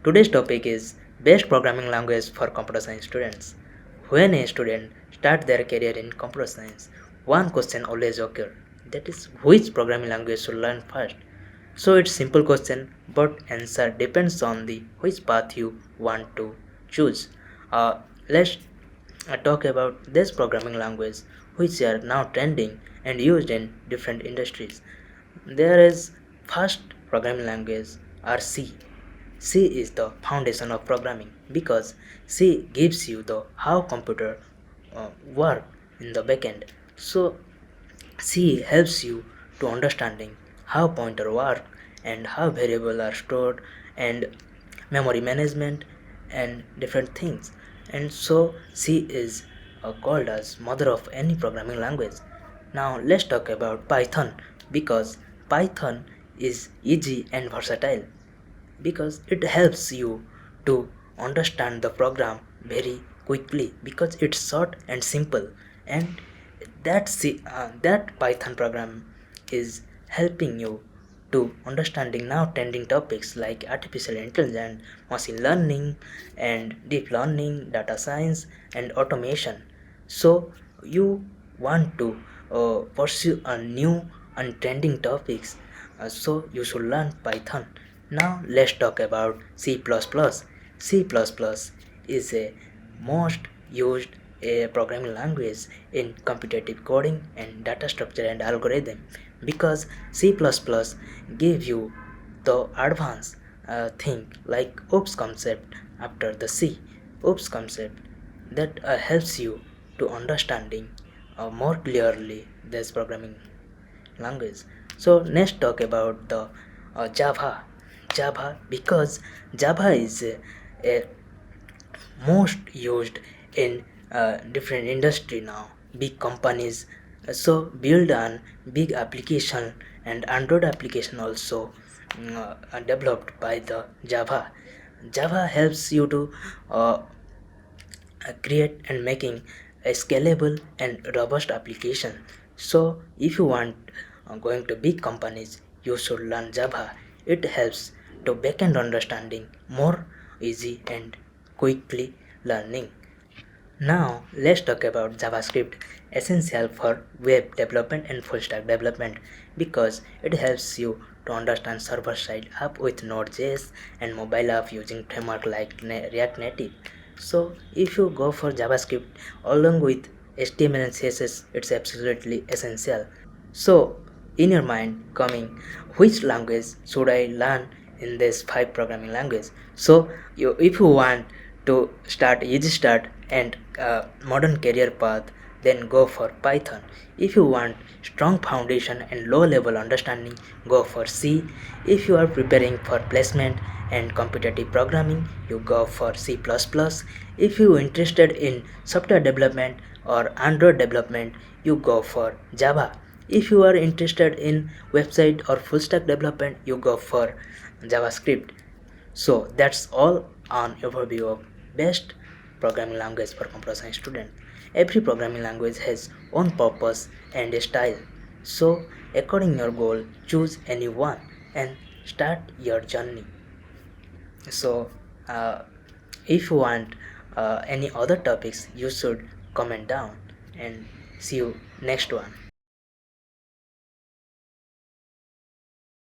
Today's topic is best programming language for computer science students. When a student starts their career in computer science, one question always occurs, that is which programming language should learn first. So it's simple question, but answer depends on the which path you want to choose. Let's talk about this programming language which are now trending and used in different industries. There is first programming language or C. C is the foundation of programming because C gives you the how computer work in the backend. So C helps you to understanding how pointer work and how variable are stored and memory management and different things. And so C is called as mother of any programming language. Now let's talk about Python because Python is easy and versatile because it helps you to understand the program very quickly because it's short and simple, and that Python program is helping you to understanding now trending topics like artificial intelligence, machine learning, and deep learning, data science, and automation. So you want to pursue a new and trending topics, so you should learn Python. Now let's talk about C++. C++ is a most used programming language in competitive coding and data structure and algorithm because C++ give you the advanced thing like OOPS concept after the C. OOPS concept that helps you to understanding more clearly this programming language. So next talk about the Java. Java because Java is a most used in different industry now. Big companies so build on big application and Android application also developed by the Java. Java helps you to create and making a scalable and robust application. So if you want going to big companies, you should learn Java. It helps to backend understanding more easy and quickly learning. Now let's talk about JavaScript, essential for web development and full stack development because it helps you to understand server side app with Node.js and mobile app using framework like React Native. So if you go for JavaScript along with HTML and CSS, it's absolutely essential. So in your mind coming, which language should I learn in this five programming language? So if you want to start easy start and modern career path, then go for Python. If you want strong foundation and low level understanding, go for C. If you are preparing for placement and competitive programming, you go for C++. If you are interested in software development or Android development, you go for Java. If you are interested in website or full stack development, you go for JavaScript. So that's all on overview of best programming language for computer science student. Every programming language has own purpose and a style. So according your goal, choose any one and start your journey. So if you want any other topics, you should comment down and see you next one.